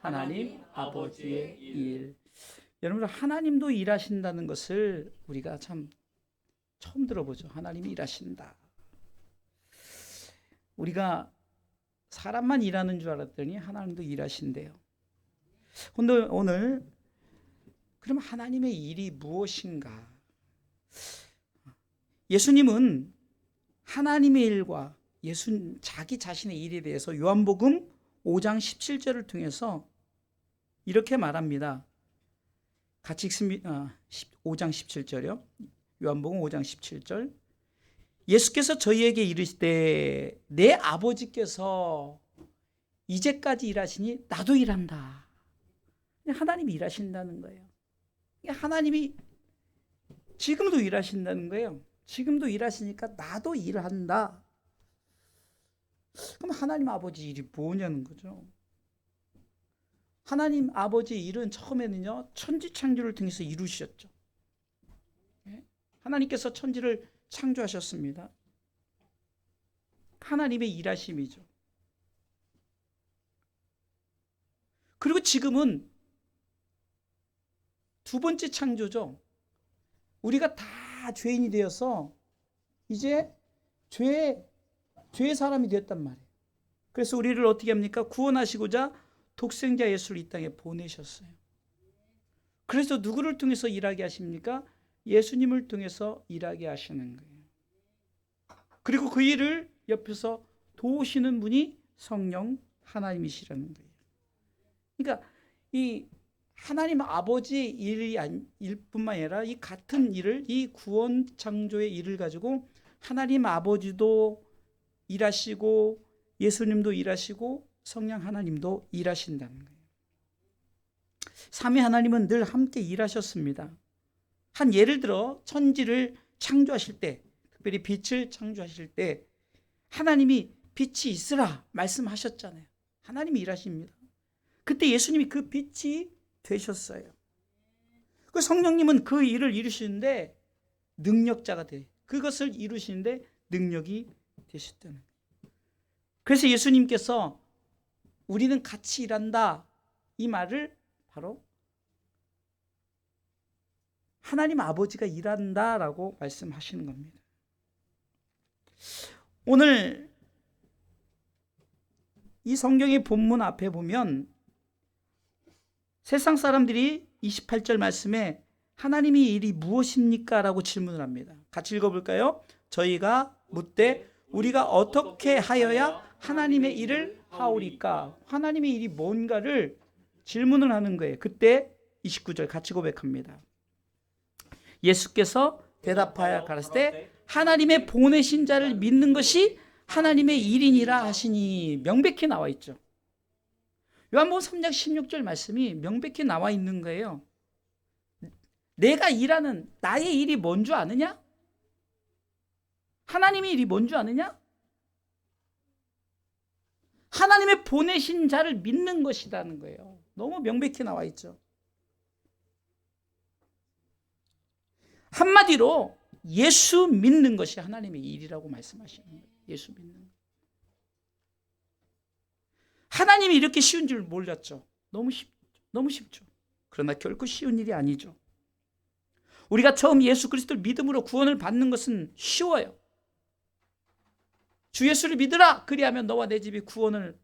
하나님 아버지의 일. 여러분, 하나님도 일하신다는 것을 우리가 참 처음 들어보죠. 하나님이 일하신다. 우리가 사람만 일하는 줄 알았더니 하나님도 일하신대요. 근데 오늘 그럼 하나님의 일이 무엇인가? 예수님은 하나님의 일과 자기 자신의 일에 대해서 요한복음 5장 17절을 통해서 이렇게 말합니다. 같이 읽습니다. 5장 17절이요. 요한복음 5장 17절. 예수께서 저희에게 이르시되 내 아버지께서 이제까지 일하시니 나도 일한다. 하나님이 일하신다는 거예요. 하나님이 지금도 일하신다는 거예요. 지금도 일하시니까 나도 일한다. 그럼 하나님 아버지 일이 뭐냐는 거죠. 하나님 아버지 일은 처음에는요, 천지 창조를 통해서 이루셨죠. 하나님께서 천지를 창조하셨습니다. 하나님의 일하심이죠. 그리고 지금은 두 번째 창조죠. 우리가 다 죄인이 되어서 이제 죄의 사람이 되었단 말이에요. 그래서 우리를 어떻게 합니까? 구원하시고자 독생자 예수를 이 땅에 보내셨어요. 그래서 누구를 통해서 일하게 하십니까? 예수님을 통해서 일하게 하시는 거예요. 그리고 그 일을 옆에서 도우시는 분이 성령 하나님이시라는 거예요. 그러니까 이 하나님 아버지의 일뿐만 아니라 이 같은 일을, 이 구원 창조의 일을 가지고 하나님 아버지도 일하시고 예수님도 일하시고 성령 하나님도 일하신다는 거예요. 삼위 하나님은 늘 함께 일하셨습니다. 한 예를 들어 천지를 창조하실 때, 특별히 빛을 창조하실 때 하나님이 빛이 있으라 말씀하셨잖아요. 하나님이 일하십니다. 그때 예수님이 그 빛이 되셨어요. 그 성령님은 그 일을 이루시는데 능력자가 돼. 그것을 이루시는데 능력이 되셨다는 거예요. 그래서 예수님께서 우리는 같이 일한다, 이 말을 바로 하나님 아버지가 일한다라고 말씀하시는 겁니다. 오늘 이 성경의 본문 앞에 보면 세상 사람들이 28절 말씀에 하나님의 일이 무엇입니까? 라고 질문을 합니다. 같이 읽어볼까요? 저희가 묻되 우리가 어떻게 하여야 하나님의 일을 하오리까? 하나님의 일이 뭔가를 질문을 하는 거예요. 그때 29절 같이 고백합니다. 예수께서 대답하여 가라사대 하나님의 보내신 자를 믿는 것이 하나님의 일이니라 하시니. 명백히 나와 있죠. 요한복음 3장 16절 말씀이 명백히 나와 있는 거예요. 내가 일하는 나의 일이 뭔 줄 아느냐? 하나님의 일이 뭔 줄 아느냐? 하나님의 보내신 자를 믿는 것이라는 거예요. 너무 명백히 나와 있죠. 한마디로 예수 믿는 것이 하나님의 일이라고 말씀하시는 거예요. 예수 믿는 것. 하나님이 이렇게 쉬운 줄 몰랐죠. 너무 쉽죠. 그러나 결코 쉬운 일이 아니죠. 우리가 처음 예수 그리스도를 믿음으로 구원을 받는 것은 쉬워요. 주 예수를 믿으라, 그리하면 너와 내 집이 구원을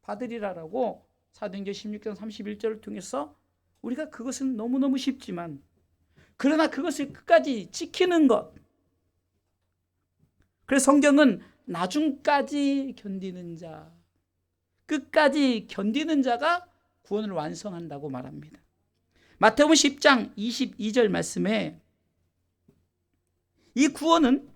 받으리라라고 사도행전 16장 31절을 통해서 우리가 그것은 너무너무 쉽지만, 그러나 그것을 끝까지 지키는 것, 그래서 성경은 나중까지 견디는 자, 끝까지 견디는 자가 구원을 완성한다고 말합니다. 마태복음 10장 22절 말씀에 이 구원은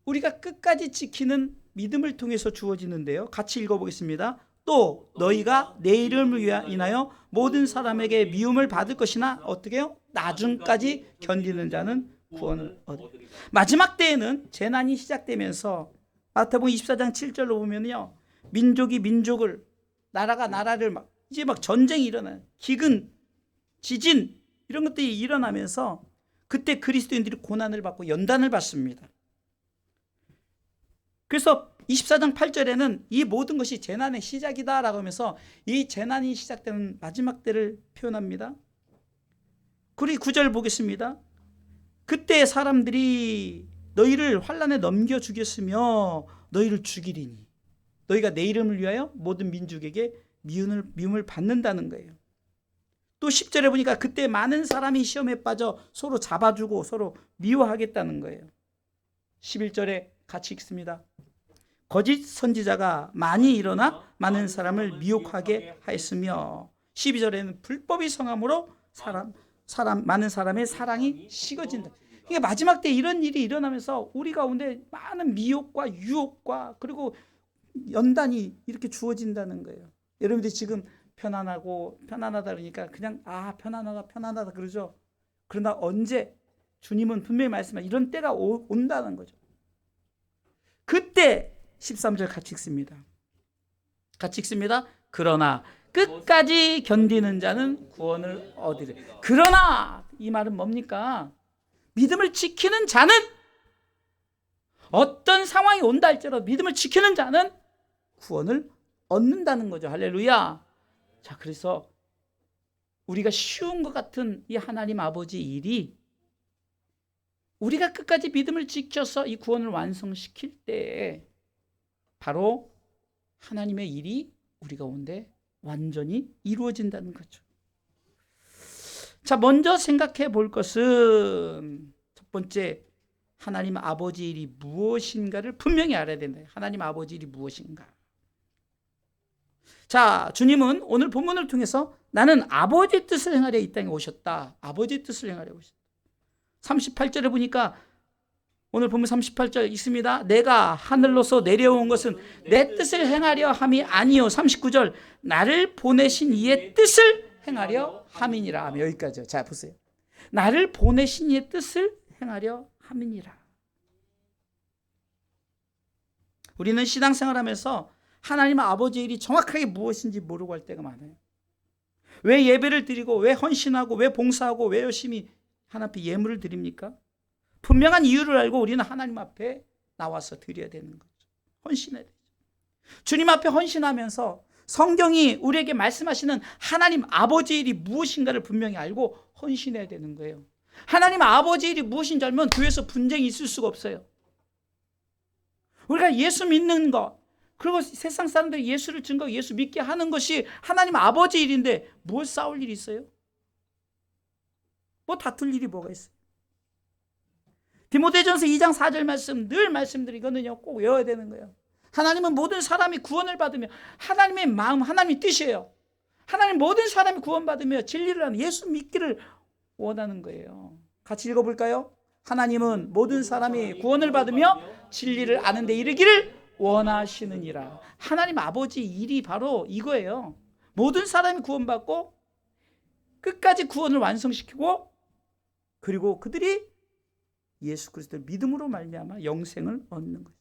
우리가 끝까지 지키는 믿음을 통해서 주어지는데요. 같이 읽어보겠습니다. 또 너희가 내 이름을 인하여 모든 사람에게 미움을 받을 것이나 어떻게 해요? 나중까지 견디는 자는 구원을 얻으리라. 마지막 때에는 재난이 시작되면서 마태복음 24장 7절로 보면요, 민족이 민족을, 나라가 나라를 이제 전쟁이 일어나요. 기근, 지진 이런 것들이 일어나면서 그때 그리스도인들이 고난을 받고 연단을 받습니다. 그래서 24장 8절에는 이 모든 것이 재난의 시작이다라고 하면서 이 재난이 시작되는 마지막 때를 표현합니다. 그리고 9절 보겠습니다. 그때 사람들이 너희를 환난에 넘겨 주겠으며 너희를 죽이리니 너희가 내 이름을 위하여 모든 민족에게 미움을 받는다는 거예요. 또 10절에 보니까 그때 많은 사람이 시험에 빠져 서로 잡아주고 서로 미워하겠다는 거예요. 11절에 같이 읽습니다. 거짓 선지자가 많이 일어나 많은 사람을 미혹하게 하였으며 12절에는 불법이 성함으로 많은 사람의 사랑이 식어진다. 이게 마지막 때 이런 일이 일어나면서 우리 가운데 많은 미혹과 유혹과 그리고 연단이 이렇게 주어진다는 거예요. 여러분들이 지금 편안하다 그러니까 그냥 편안하다 그러죠. 그러나 언제 주님은 분명히 말씀하신 이런 때가 온다는 거죠. 그때 13절 같이 읽습니다. 그러나 끝까지 견디는 자는 구원을 얻으리. 그러나 이 말은 뭡니까? 믿음을 지키는 자는 어떤 상황이 온다 할지라도 믿음을 지키는 자는 구원을 얻는다는 거죠. 할렐루야. 자, 그래서 우리가 쉬운 것 같은 이 하나님 아버지 일이 우리가 끝까지 믿음을 지켜서 이 구원을 완성시킬 때 바로 하나님의 일이 우리 가운데 완전히 이루어진다는 거죠. 자, 먼저 생각해 볼 것은 첫 번째, 하나님 아버지 일이 무엇인가를 분명히 알아야 된다. 하나님 아버지 일이 무엇인가. 자, 주님은 오늘 본문을 통해서 나는 아버지의 뜻을 행하려 이 땅에 오셨다. 아버지의 뜻을 행하려 오셨다. 38절에 보니까 오늘 본문 38절 있습니다. 내가 하늘로서 내려온 것은 내 뜻을 행하려 함이 아니요. 39절 나를 보내신 이의 뜻을 행하려 함이니라. 여기까지요. 자, 보세요. 나를 보내신 이의 뜻을 행하려 함이니라. 우리는 신앙생활하면서 하나님 아버지의 일이 정확하게 무엇인지 모르고 할 때가 많아요. 왜 예배를 드리고 왜 헌신하고 왜 봉사하고 왜 열심히 하나님 앞에 예물을 드립니까? 분명한 이유를 알고 우리는 하나님 앞에 나와서 드려야 되는 거죠. 헌신해야 되죠. 주님 앞에 헌신하면서 성경이 우리에게 말씀하시는 하나님 아버지의 일이 무엇인가를 분명히 알고 헌신해야 되는 거예요. 하나님 아버지의 일이 무엇인지 알면 교회에서 분쟁이 있을 수가 없어요. 우리가 예수 믿는 것, 그리고 세상 사람들이 예수를 증거하고 예수 믿게 하는 것이 하나님 아버지 일인데 뭘 싸울 일이 있어요? 뭐 다툴 일이 뭐가 있어요? 디모데전서 2장 4절 말씀 늘 말씀드리거든요. 꼭 외워야 되는 거예요. 하나님은 모든 사람이 구원을 받으며 하나님의 마음, 하나님의 뜻이에요. 하나님 모든 사람이 구원받으며 진리를 하는 예수 믿기를 원하는 거예요. 같이 읽어볼까요? 하나님은 모든 사람이 구원을 받으며 진리를 아는 데 이르기를 원하시느니라. 하나님 아버지 일이 바로 이거예요. 모든 사람이 구원받고 끝까지 구원을 완성시키고 그리고 그들이 예수 그리스도를 믿음으로 말미암아 영생을 얻는 거죠.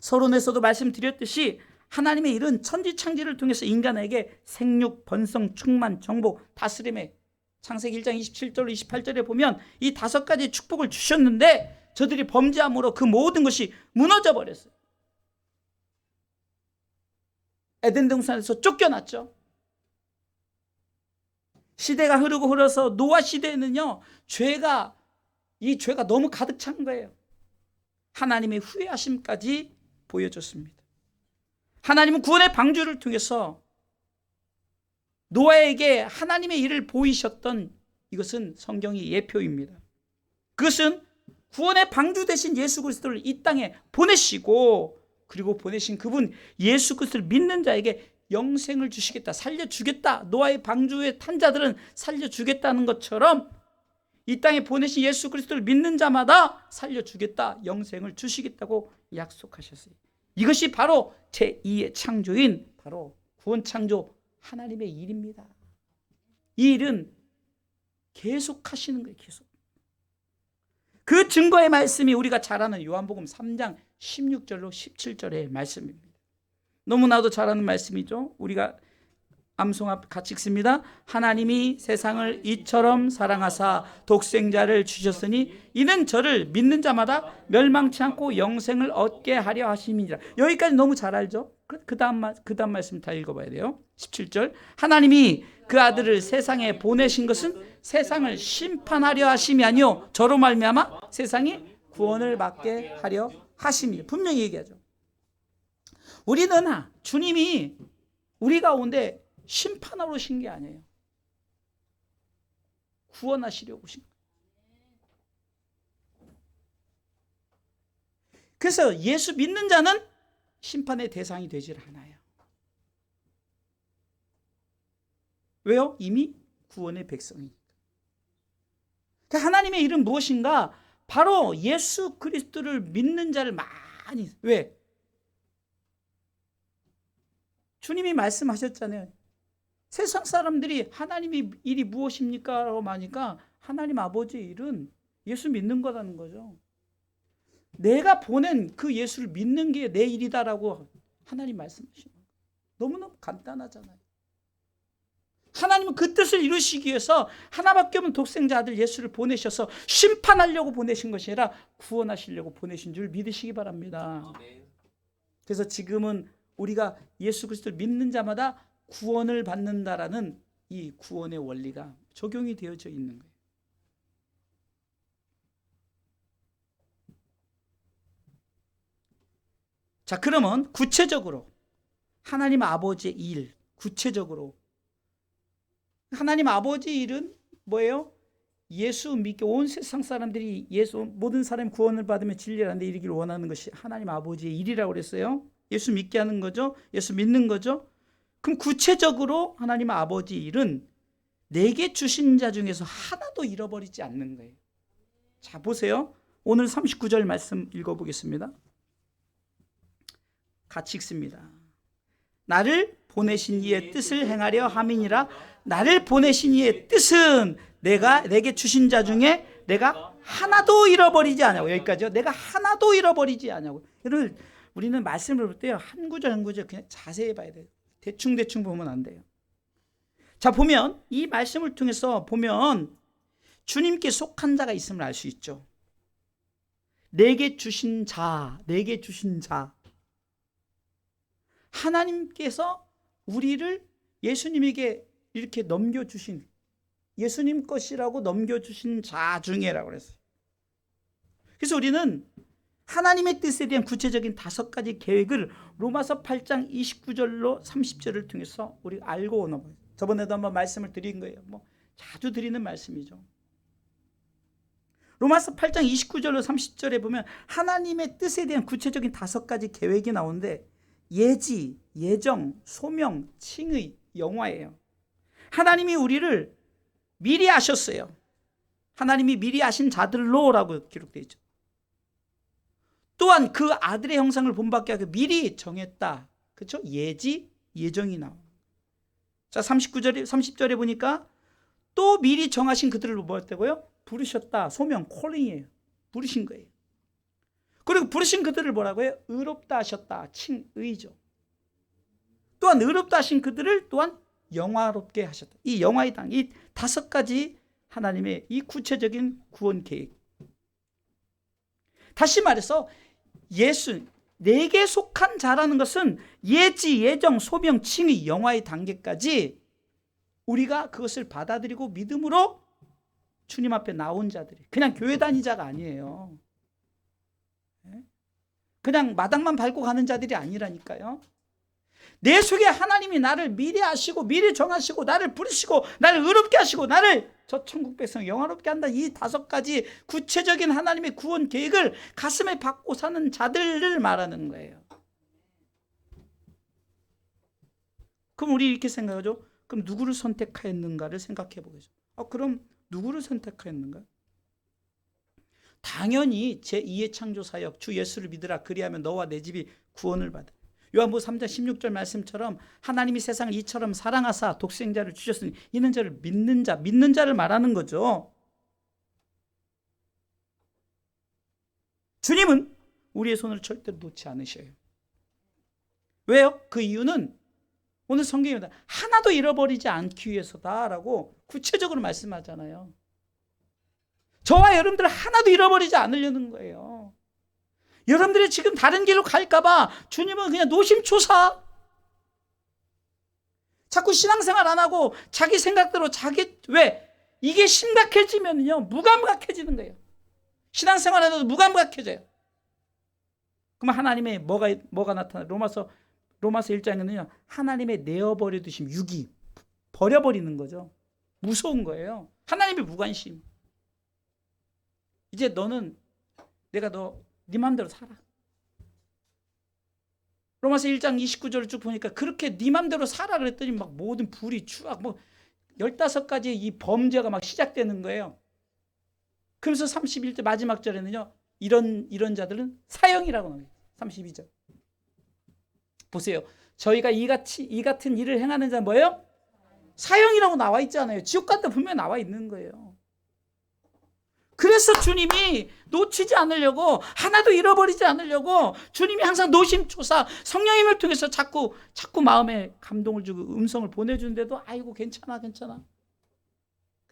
서론에서도 말씀드렸듯이 하나님의 일은 천지창조를 통해서 인간에게 생육, 번성, 충만, 정복, 다스림에 창세기 1장 27절 28절에 보면 이 5가지 축복을 주셨는데 저들이 범죄함으로 그 모든 것이 무너져 버렸어요. 에덴 동산에서 쫓겨났죠. 시대가 흘러서 노아 시대에는요, 이 죄가 너무 가득 찬 거예요. 하나님의 후회하심까지 보여줬습니다. 하나님은 구원의 방주를 통해서 노아에게 하나님의 일을 보이셨던 이것은 성경의 예표입니다. 그것은 구원의 방주 되신 예수 그리스도를 이 땅에 보내시고 그리고 보내신 그분 예수 그리스도를 믿는 자에게 영생을 주시겠다, 살려주겠다. 노아의 방주에 탄 자들은 살려주겠다는 것처럼 이 땅에 보내신 예수 그리스도를 믿는 자마다 살려주겠다, 영생을 주시겠다고 약속하셨어요. 이것이 바로 제2의 창조인 바로 구원 창조 하나님의 일입니다. 이 일은 계속 하시는 거예요. 계속. 그 증거의 말씀이 우리가 잘 아는 요한복음 3장 16절로 17절의 말씀입니다. 너무나도 잘 아는 말씀이죠. 우리가 암송합 같이 읽습니다. 하나님이 세상을 이처럼 사랑하사 독생자를 주셨으니 이는 저를 믿는 자마다 멸망치 않고 영생을 얻게 하려 하심이니라. 여기까지 너무 잘 알죠? 그 다음 말씀 다 읽어봐야 돼요. 17절. 하나님이 그 아들을 세상에 보내신 것은 세상을 심판하려 하심이 아니요 저로 말미암아 세상이 구원을 받게 하려 하심이라. 분명히 얘기하죠. 우리는 주님이 우리 가운데 심판하러 오신 게 아니에요. 구원하시려고 오신 거예요. 그래서 예수 믿는 자는 심판의 대상이 되질 않아요. 왜요? 이미 구원의 백성이니까. 하나님의 일은 무엇인가? 바로 예수 그리스도를 믿는 자를 많이, 왜? 주님이 말씀하셨잖아요. 세상 사람들이 하나님의 일이 무엇입니까? 라고 하니까 하나님 아버지의 일은 예수 믿는 거라는 거죠. 내가 보낸 그 예수를 믿는 게 내 일이다라고 하나님 말씀하시는 거예요. 너무너무 간단하잖아요. 하나님은 그 뜻을 이루시기 위해서 하나밖에 없는 독생자 아들 예수를 보내셔서 심판하려고 보내신 것이 아니라 구원하시려고 보내신 줄 믿으시기 바랍니다. 그래서 지금은 우리가 예수 그리스도를 믿는 자마다 구원을 받는다라는 이 구원의 원리가 적용이 되어져 있는 거예요. 자, 그러면 구체적으로 하나님 아버지의 일, 구체적으로 하나님 아버지의 일은 뭐예요? 예수 믿게 온 세상 사람들이 모든 사람이 구원을 받으며 진리를 안데 이르기를 원하는 것이 하나님 아버지의 일이라고 그랬어요. 예수 믿게 하는 거죠. 예수 믿는 거죠. 그럼 구체적으로 하나님 아버지의 일은 내게 주신 자 중에서 하나도 잃어버리지 않는 거예요. 자, 보세요. 오늘 39절 말씀 읽어보겠습니다. 같이 읽습니다. 나를 보내신 이의 뜻을 행하려 함이니라. 나를 보내신 이의 뜻은 내게 주신 자 중에 내가 하나도 잃어버리지 않냐고. 여기까지요. 내가 하나도 잃어버리지 않냐고. 여러분, 우리는 말씀을 볼 때요, 한 구절 한 구절 그냥 자세히 봐야 돼요. 대충 보면 안 돼요. 자, 보면 이 말씀을 통해서 보면 주님께 속한 자가 있음을 알 수 있죠. 내게 주신 자. 하나님께서 우리를 예수님에게 이렇게 넘겨주신, 예수님 것이라고 넘겨주신 자 중에라고 그랬어요. 그래서 우리는 하나님의 뜻에 대한 구체적인 5가지 계획을 로마서 8장 29절로 30절을 통해서 우리가 알고 오는 거예요. 저번에도 한번 말씀을 드린 거예요. 자주 드리는 말씀이죠. 로마서 8장 29절로 30절에 보면 하나님의 뜻에 대한 구체적인 5가지 계획이 나오는데 예지, 예정, 소명, 칭의, 영화예요. 하나님이 우리를 미리 아셨어요. 하나님이 미리 아신 자들로라고 기록되어 있죠. 또한 그 아들의 형상을 본받게 하기 미리 정했다. 그렇죠? 예지, 예정이 나와요. 자, 30절에 보니까 또 미리 정하신 그들을 뭐 했다고요? 부르셨다. 소명, 콜링이에요. 부르신 거예요. 그리고 부르신 그들을 뭐라고 해요? 의롭다 하셨다. 칭의죠. 또한 의롭다 하신 그들을 또한 영화롭게 하셨다. 이 영화의 당, 이 5가지 하나님의 이 구체적인 구원 계획. 다시 말해서 내게 속한 자라는 것은 예지, 예정, 소명, 칭의, 영화의 단계까지 우리가 그것을 받아들이고 믿음으로 주님 앞에 나온 자들이, 그냥 교회 다니자가 아니에요. 그냥 마당만 밟고 가는 자들이 아니라니까요. 내 속에 하나님이 나를 미리 아시고 미리 정하시고 나를 부르시고 나를 의롭게 하시고 나를 저 천국 백성 영화롭게 한다. 이 5가지 구체적인 하나님의 구원 계획을 가슴에 받고 사는 자들을 말하는 거예요. 그럼 우리 이렇게 생각하죠. 그럼 누구를 선택하였는가를 생각해 보겠죠. 그럼 누구를 선택하였는가? 당연히 제2의 창조사역 주 예수를 믿으라. 그리하면 너와 내 집이 구원을 받아. 요한복음 3장 16절 말씀처럼 하나님이 세상을 이처럼 사랑하사 독생자를 주셨으니 이는 저를 믿는 자를 말하는 거죠. 주님은 우리의 손을 절대로 놓지 않으셔요. 왜요? 그 이유는 오늘 성경에 하나도 잃어버리지 않기 위해서다라고 구체적으로 말씀하잖아요. 저와 여러분들 하나도 잃어버리지 않으려는 거예요. 여러분들이 지금 다른 길로 갈까봐 주님은 그냥 노심초사, 자꾸 신앙생활 안 하고 자기 생각대로 왜? 이게 심각해지면요 무감각해지는 거예요. 신앙생활 해도 무감각해져요. 그럼 하나님의 뭐가 나타나? 로마서 1장에는요 하나님의 내어버려 두심 육이 버려버리는 거죠. 무서운 거예요. 하나님의 무관심. 이제 너는 내가 네 마음대로 살아. 로마서 1장 29절을 쭉 보니까 그렇게 네 마음대로 살아 그랬더니 막 모든 불이 추악 15가지의 이 범죄가 막 시작되는 거예요. 그래서 31절 마지막 절에는요 이런 자들은 사형이라고 나와요. 32절 보세요. 저희가 이 같은 일을 행하는 자는 뭐예요? 사형이라고 나와 있잖아요. 지옥 간다 분명히 나와 있는 거예요. 그래서 주님이 놓치지 않으려고, 하나도 잃어버리지 않으려고 주님이 항상 노심초사 성령님을 통해서 자꾸 마음에 감동을 주고 음성을 보내주는데도 아이고 괜찮아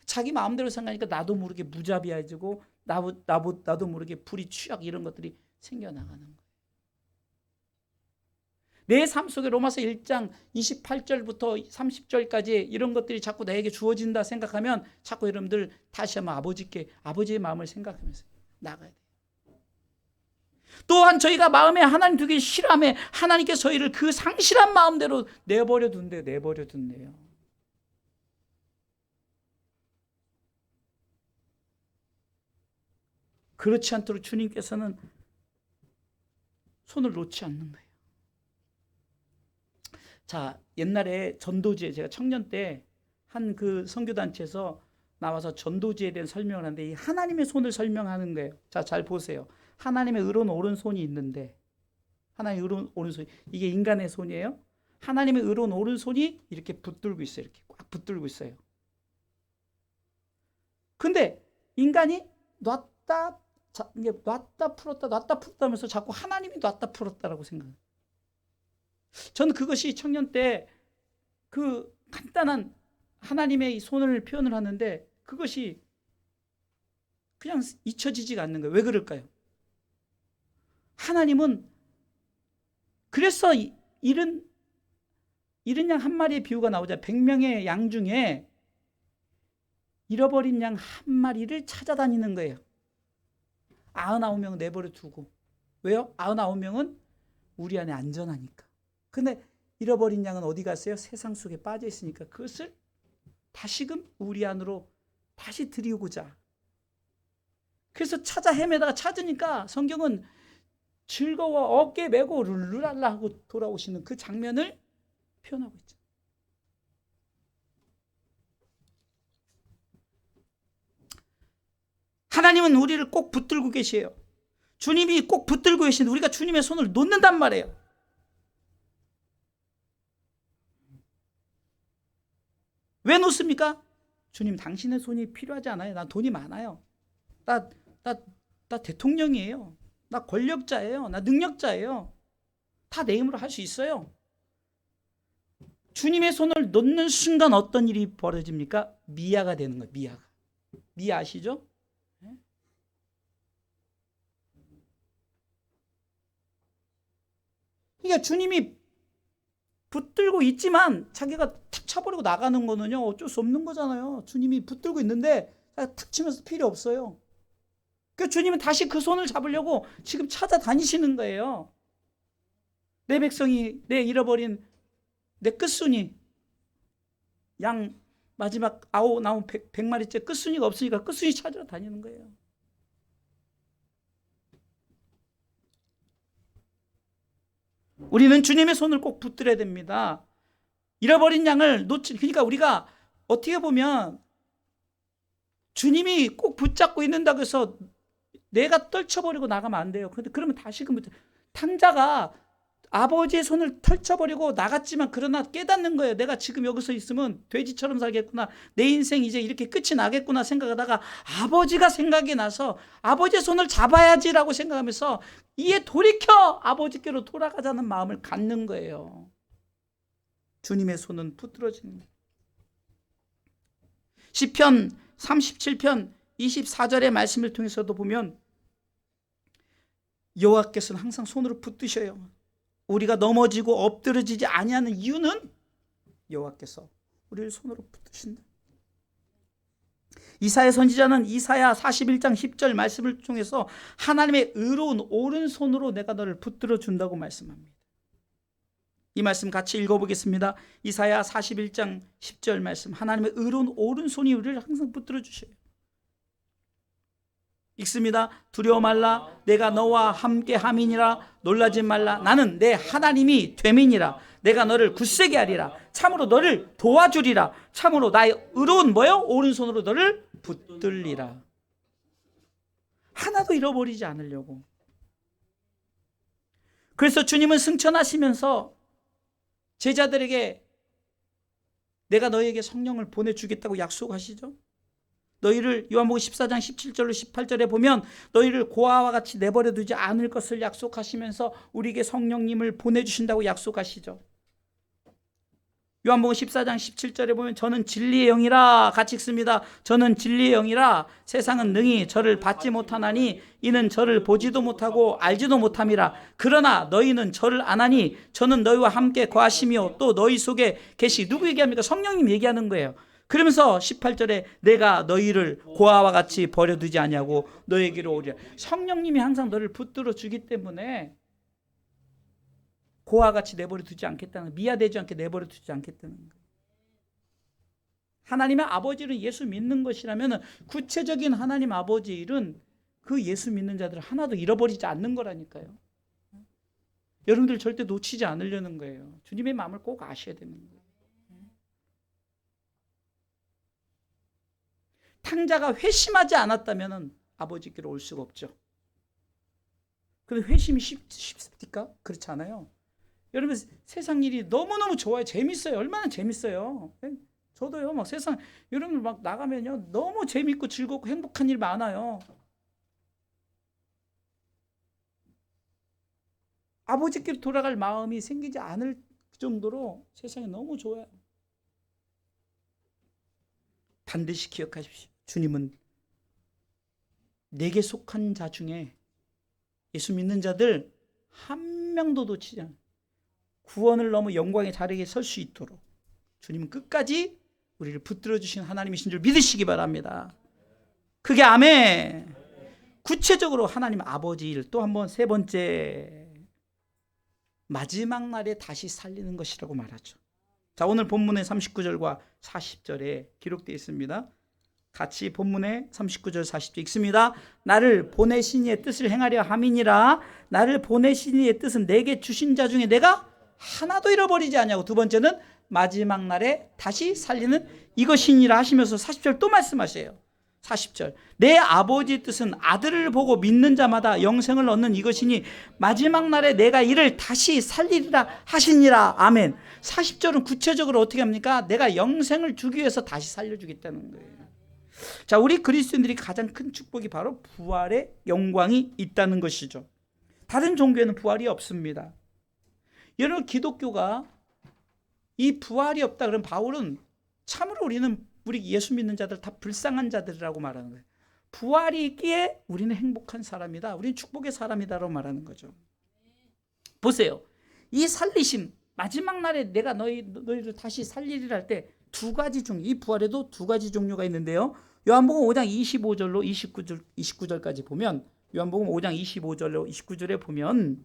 자기 마음대로 생각하니까 나도 모르게 무자비해지고 나도 모르게 불이 취약 이런 것들이 생겨나가는 거예요. 내 삶 속에 로마서 1장 28절부터 30절까지 이런 것들이 자꾸 나에게 주어진다 생각하면 자꾸 여러분들 다시 한번 아버지의 마음을 생각하면서 나가야 돼요. 또한 저희가 마음에 하나님 두기 싫어하며 하나님께서 저희를 그 상실한 마음대로 내버려 둔대요. 그렇지 않도록 주님께서는 손을 놓지 않는 거예요. 자, 옛날에 전도지에 제가 청년 때 한 그 선교단체에서 나와서 전도지에 대한 설명을 하는데 이 하나님의 손을 설명하는 거예요. 자, 잘 보세요. 하나님의 의로운 오른손이 있는데 하나님의 의로운 오른손이 이게 인간의 손이에요. 하나님의 의로운 오른손이 이렇게 붙들고 있어요. 이렇게 꽉 붙들고 있어요. 근데 인간이 놨다 풀었다 하면서 자꾸 하나님이 놨다 풀었다라고 생각해요. 저는 그것이 청년 때 그 간단한 하나님의 손을 표현을 하는데 그것이 그냥 잊혀지지가 않는 거예요. 왜 그럴까요? 하나님은 그래서 잃은 양 한 마리의 비유가 나오자 100명의 양 중에 잃어버린 양 한 마리를 찾아다니는 거예요. 99명은 내버려 두고. 왜요? 99명은 우리 안에 안전하니까. 근데 잃어버린 양은 어디 갔어요? 세상 속에 빠져 있으니까 그것을 다시금 우리 안으로 다시 들이우고자. 그래서 찾아 헤매다가 찾으니까 성경은 즐거워 어깨 메고 룰루랄라 하고 돌아오시는 그 장면을 표현하고 있죠. 하나님은 우리를 꼭 붙들고 계세요. 주님이 꼭 붙들고 계시는데 우리가 주님의 손을 놓는단 말이에요. 왜 놓습니까? 주님 당신의 손이 필요하지 않아요. 나 돈이 많아요. 나 대통령이에요. 나 권력자예요. 나 능력자예요. 다 내 힘으로 할 수 있어요. 주님의 손을 놓는 순간 어떤 일이 벌어집니까? 미아가 되는 거예요. 미아가. 미아 아시죠? 그러니까 주님이 붙들고 있지만 자기가 탁 쳐버리고 나가는 거는요 어쩔 수 없는 거잖아요. 주님이 붙들고 있는데 탁 치면서 필요 없어요. 그러니까 주님은 다시 그 손을 잡으려고 지금 찾아다니시는 거예요. 내 백성이 내 잃어버린 내 끝순이 양 마지막 나온 100마리째 끝순이가 없으니까 끝순이 찾으러 다니는 거예요. 우리는 주님의 손을 꼭 붙들어야 됩니다. 잃어버린 양을 그러니까 우리가 어떻게 보면 주님이 꼭 붙잡고 있는다고 해서 내가 떨쳐버리고 나가면 안 돼요. 그런데 그러면 다시금부터 탕자가 아버지의 손을 펼쳐버리고 나갔지만 그러나 깨닫는 거예요. 내가 지금 여기서 있으면 돼지처럼 살겠구나. 내 인생 이제 이렇게 끝이 나겠구나 생각하다가 아버지가 생각이 나서 아버지의 손을 잡아야지라고 생각하면서 이에 돌이켜 아버지께로 돌아가자는 마음을 갖는 거예요. 주님의 손은 붙들어지는 거예요. 시편 37편 24절의 말씀을 통해서도 보면 여호와께서는 항상 손으로 붙드셔요. 우리가 넘어지고 엎드러지지 아니하는 이유는 여호와께서 우리를 손으로 붙드신다. 이사야 선지자는 이사야 41장 10절 말씀을 통해서 하나님의 의로운 오른손으로 내가 너를 붙들어 준다고 말씀합니다. 이 말씀 같이 읽어보겠습니다. 이사야 41장 10절 말씀, 하나님의 의로운 오른손이 우리를 항상 붙들어 주셔요. 읽습니다. 두려워 말라, 내가 너와 함께 함이니라. 놀라지 말라, 나는 내 하나님이 됨이니라. 내가 너를 굳세게 하리라. 참으로 너를 도와주리라. 참으로 나의 의로운 뭐요? 오른손으로 너를 붙들리라. 하나도 잃어버리지 않으려고. 그래서 주님은 승천하시면서 제자들에게 내가 너희에게 성령을 보내주겠다고 약속하시죠. 너희를 요한복음 14장 17절로 18절에 보면 너희를 고아와 같이 내버려 두지 않을 것을 약속하시면서 우리에게 성령님을 보내주신다고 약속하시죠. 요한복음 14장 17절에 보면 저는 진리의 영이라 같이 읽습니다. 저는 진리의 영이라 세상은 능히 저를 받지 못하나니 이는 저를 보지도 못하고 알지도 못함이라. 그러나 너희는 저를 아나니 저는 너희와 함께 거하시며 또 너희 속에 계시. 누구 얘기합니까? 성령님 얘기하는 거예요. 그러면서 18절에 내가 너희를 고아와 같이 버려두지 아니하고 너희에게로 오리라. 성령님이 항상 너를 붙들어 주기 때문에 고아같이 내버려 두지 않겠다는, 미아되지 않게 내버려 두지 않겠다는 거예요. 하나님의 아버지를 예수 믿는 것이라면 구체적인 하나님 아버지 일은 그 예수 믿는 자들을 하나도 잃어버리지 않는 거라니까요. 여러분들 절대 놓치지 않으려는 거예요. 주님의 마음을 꼭 아셔야 되는 거예요. 탕자가 회심하지 않았다면 아버지께로 올 수가 없죠. 그런데 회심이 쉽습니까? 그렇지 않아요. 여러분 세상 일이 너무너무 좋아요. 재밌어요. 얼마나 재밌어요. 저도요. 막 세상 여러분 막 나가면요 너무 재밌고 즐겁고 행복한 일 많아요. 아버지께로 돌아갈 마음이 생기지 않을 정도로 세상이 너무 좋아요. 반드시 기억하십시오. 주님은 내게 속한 자 중에 예수 믿는 자들 한 명도 놓치지 않아요. 구원을 넘어 영광의 자리에 설 수 있도록 주님은 끝까지 우리를 붙들어 주신 하나님이신 줄 믿으시기 바랍니다. 그게 아멘. 구체적으로 하나님 아버지 일 또 한 번 세 번째, 마지막 날에 다시 살리는 것이라고 말하죠. 자, 오늘 본문의 39절과 40절에 기록되어 있습니다. 같이 본문의 39절 40절 읽습니다. 나를 보내신 이의 뜻을 행하려 함이니라. 나를 보내신 이의 뜻은 내게 주신 자 중에 내가 하나도 잃어버리지 않냐고. 두 번째는 마지막 날에 다시 살리는 이것이니라 하시면서 40절 또 말씀하세요. 40절 내 아버지 뜻은 아들을 보고 믿는 자마다 영생을 얻는 이것이니 마지막 날에 내가 이를 다시 살리리라 하시니라. 아멘. 40절은 구체적으로 어떻게 합니까? 내가 영생을 주기 위해서 다시 살려주겠다는 거예요. 자, 우리 그리스도인들이 가장 큰 축복이 바로 부활의 영광이 있다는 것이죠. 다른 종교에는 부활이 없습니다. 여러분 기독교가 이 부활이 없다 그러면 바울은 참으로 우리 예수 믿는 자들 다 불쌍한 자들이라고 말하는 거예요. 부활이 있기에 우리는 행복한 사람이다. 우리는 축복의 사람이다라고 말하는 거죠. 보세요. 이 살리심, 마지막 날에 내가 너희를 다시 살리리라 할 때 두 가지 이 부활에도 두 가지 종류가 있는데요. 요한복음 5장 25절로 29절까지 보면, 요한복음 5장 25절로 29절에 보면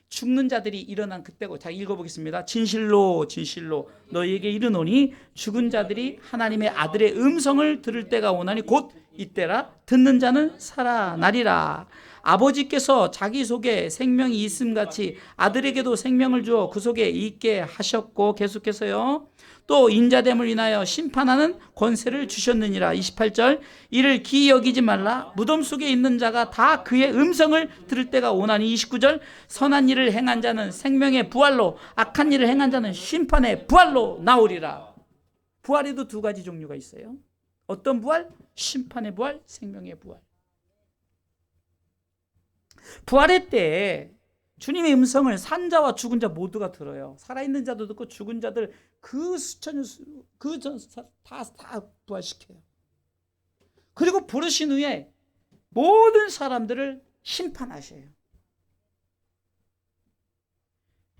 죽는 자들이 일어난 그때고, 자 읽어보겠습니다. 진실로 진실로 너희에게 이르노니 죽은 자들이 하나님의 아들의 음성을 들을 때가 오나니 곧 이때라. 듣는 자는 살아나리라. 아버지께서 자기 속에 생명이 있음같이 아들에게도 생명을 주어 그 속에 있게 하셨고, 계속해서요 또 인자됨을 인하여 심판하는 권세를 주셨느니라. 28절 이를 기이 여기지 말라. 무덤 속에 있는 자가 다 그의 음성을 들을 때가 오나니. 29절 선한 일을 행한 자는 생명의 부활로, 악한 일을 행한 자는 심판의 부활로 나오리라. 부활에도 두 가지 종류가 있어요. 어떤 부활? 심판의 부활, 생명의 부활. 부활의 때 주님의 음성을 산자와 죽은 자 모두가 들어요. 살아있는 자도 듣고 죽은 자들 그 수천 다 부활시켜요. 그리고 부르신 후에 모든 사람들을 심판하셔요.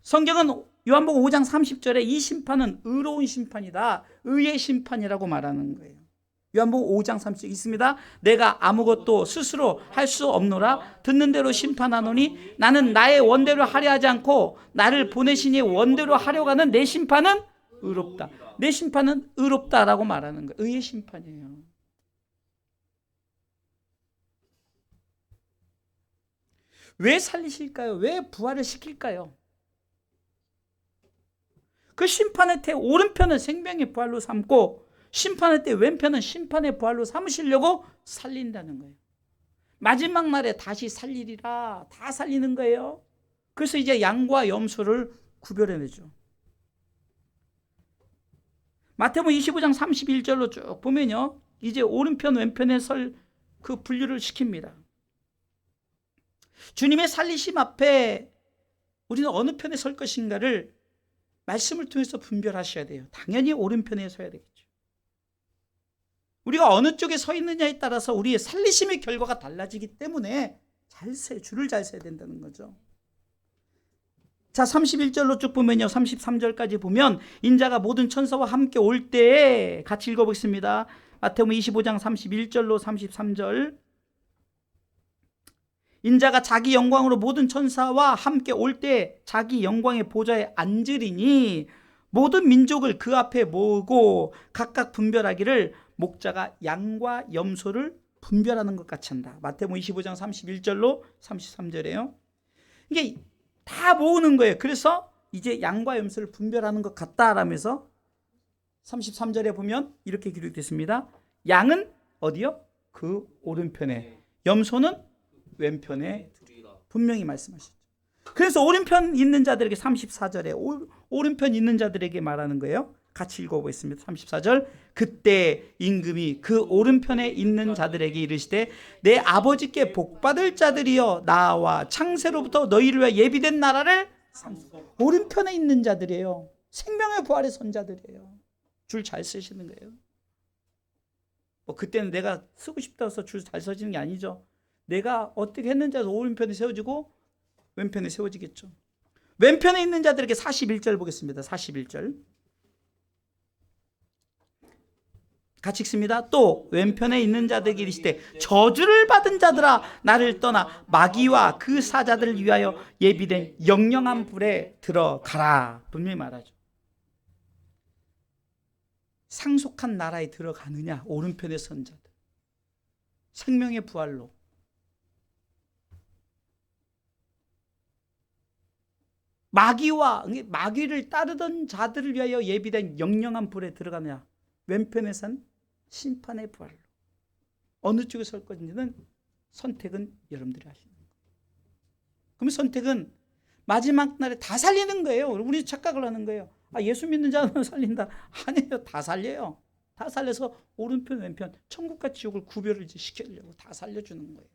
성경은 요한복음 5장 30절에 이 심판은 의로운 심판이다, 의의 심판이라고 말하는 거예요. 요한복음 5장 30절 있습니다. 내가 아무것도 스스로 할 수 없노라. 듣는 대로 심판하노니 나는 나의 원대로 하려 하지 않고 나를 보내신 이의 원대로 하려고 하는 내 심판은 의롭다. 내 심판은 의롭다라고 말하는 거예요. 의의 심판이에요. 왜 살리실까요? 왜 부활을 시킬까요? 그 심판의 때 오른편은 생명의 부활로 삼고 심판의 때 왼편은 심판의 부활로 삼으시려고 살린다는 거예요. 마지막 날에 다시 살리리라. 다 살리는 거예요. 그래서 이제 양과 염소를 구별해내죠. 마태복음 25장 31절로 쭉 보면요, 이제 오른편 왼편에 설 그 분류를 시킵니다. 주님의 살리심 앞에 우리는 어느 편에 설 것인가를 말씀을 통해서 분별하셔야 돼요. 당연히 오른편에 서야 되겠죠. 우리가 어느 쪽에 서 있느냐에 따라서 우리의 살리심의 결과가 달라지기 때문에 줄을 잘 서야 된다는 거죠. 자, 31절로 쭉 보면요, 33절까지 보면 인자가 모든 천사와 함께 올 때에 같이 읽어보겠습니다. 마태복음 25장 31절로 33절. 인자가 자기 영광으로 모든 천사와 함께 올 때 자기 영광의 보좌에 앉으리니 모든 민족을 그 앞에 모으고 각각 분별하기를 목자가 양과 염소를 분별하는 것 같이 한다. 마태복음 25장 31절로 33절이에요. 이게 다 모으는 거예요. 그래서 이제 양과 염소를 분별하는 것 같다라면서 33절에 보면 이렇게 기록됐습니다. 양은 어디요? 그 오른편에, 염소는 왼편에, 분명히 말씀하시죠. 그래서 오른편 있는 자들에게 34절에 오른편 있는 자들에게 말하는 거예요. 같이 읽어보겠습니다. 34절. 그때 임금이 그 오른편에 있는 자들에게 이르시되 내 아버지께 복받을 자들이여 나와 창세로부터 너희를 위하여 예비된 나라를 오른편에 있는 자들이에요. 생명의 부활의 선자들이에요. 줄 잘 쓰시는 거예요. 뭐 그때는 내가 쓰고 싶다 해서 줄 잘 서지는 게 아니죠. 내가 어떻게 했는지 해서 오른편에 세워지고 왼편에 세워지겠죠. 왼편에 있는 자들에게 41절 보겠습니다. 41절 같이 읽습니다. 또 왼편에 있는 자들에게 이르시되 저주를 받은 자들아 나를 떠나 마귀와 그 사자들을 위하여 예비된 영영한 불에 들어가라. 분명히 말하죠. 상속한 나라에 들어가느냐? 오른편에 선 자들, 생명의 부활로. 마귀를 따르던 자들을 위하여 예비된 영영한 불에 들어가느냐? 왼편에 선 심판의 부활로. 어느 쪽에 설 건지는 선택은 여러분들이 하시는 거예요. 그럼 선택은 마지막 날에 다 살리는 거예요. 우리 착각을 하는 거예요. 예수 믿는 자는 살린다. 아니에요. 다 살려요. 다 살려서 오른편 왼편 천국과 지옥을 구별을 시키려고 다 살려주는 거예요.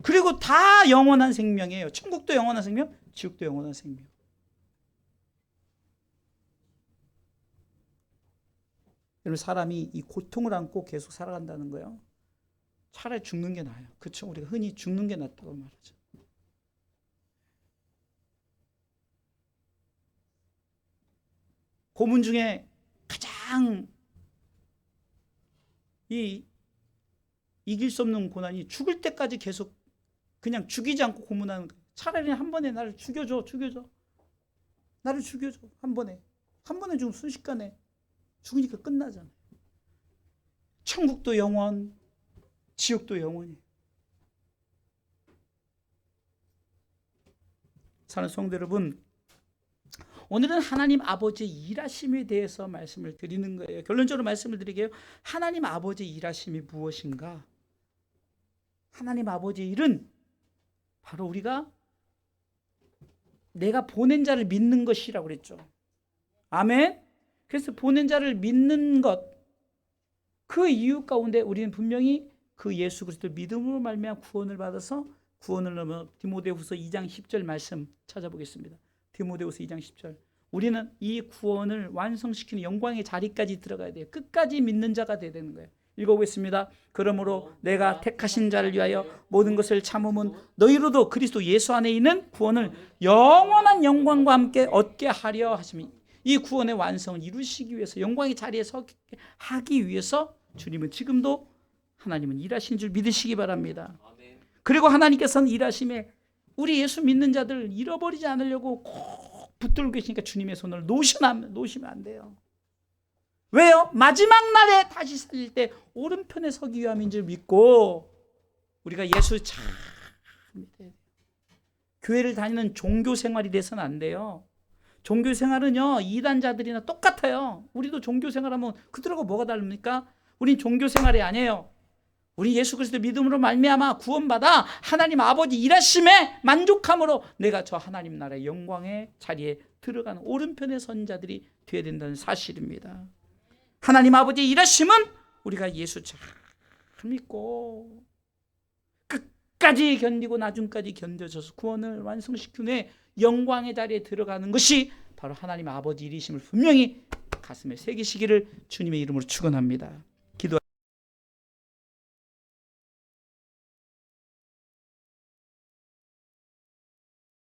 그리고 다 영원한 생명이에요. 천국도 영원한 생명, 지옥도 영원한 생명. 여러분, 사람이 이 고통을 안고 계속 살아간다는 거예요. 차라리 죽는 게 나아요. 그렇죠? 우리가 흔히 죽는 게 낫다고 말하죠. 고문 중에 가장 이길 수 없는 고난이 죽을 때까지 계속 그냥 죽이지 않고 고문하는 거예요. 차라리 한 번에 나를 죽여줘. 나를 죽여줘. 한 번에 죽으면 순식간에 죽으니까 끝나잖아요. 천국도 영원, 지옥도 영원이에요. 사랑하는 성도 여러분, 오늘은 하나님 아버지의 일하심에 대해서 말씀을 드리는 거예요. 결론적으로 말씀을 드리게요. 하나님 아버지의 일하심이 무엇인가? 하나님 아버지의 일은 바로 우리가 내가 보낸 자를 믿는 것이라고 그랬죠. 아멘. 그래서 보낸 자를 믿는 것, 그 이유 가운데 우리는 분명히 그 예수 그리스도 믿음으로 말미암아 구원을 받아서 구원을 넘어 디모데후서 2장 10절 말씀 찾아보겠습니다. 디모데후서 2장 10절. 우리는 이 구원을 완성시키는 영광의 자리까지 들어가야 돼요. 끝까지 믿는 자가 돼야 되는 거예요. 읽어보겠습니다. 그러므로 내가 택하신 자를 위하여 모든 것을 참음은 너희로도 그리스도 예수 안에 있는 구원을 영원한 영광과 함께 얻게 하려 하심이. 이 구원의 완성을 이루시기 위해서, 영광의 자리에 서게 하기 위해서 주님은 지금도 하나님은 일하신 줄 믿으시기 바랍니다. 그리고 하나님께서는 일하심에 우리 예수 믿는 자들 잃어버리지 않으려고 꼭 붙들고 계시니까 주님의 손을 놓으시면 안 돼요. 왜요? 마지막 날에 다시 살릴 때 오른편에 서기 위함인 줄 믿고 우리가 예수 잘 믿어야 돼요. 교회를 다니는 종교 생활이 돼서는 안 돼요. 종교 생활은요, 이단자들이나 똑같아요. 우리도 종교 생활하면 그들하고 뭐가 다릅니까? 우린 종교 생활이 아니에요. 우리 예수 그리스도 믿음으로 말미암아 구원받아 하나님 아버지 일하심에 만족함으로 내가 저 하나님 나라의 영광의 자리에 들어가는 오른편의 선자들이 되어야 된다는 사실입니다. 하나님 아버지 일하심은 우리가 예수 잘 믿고 끝까지 견디고 나중까지 견뎌져서 구원을 완성시킨 후에 영광의 자리에 들어가는 것이 바로 하나님 아버지 일이심을 분명히 가슴에 새기시기를 주님의 이름으로 축원합니다.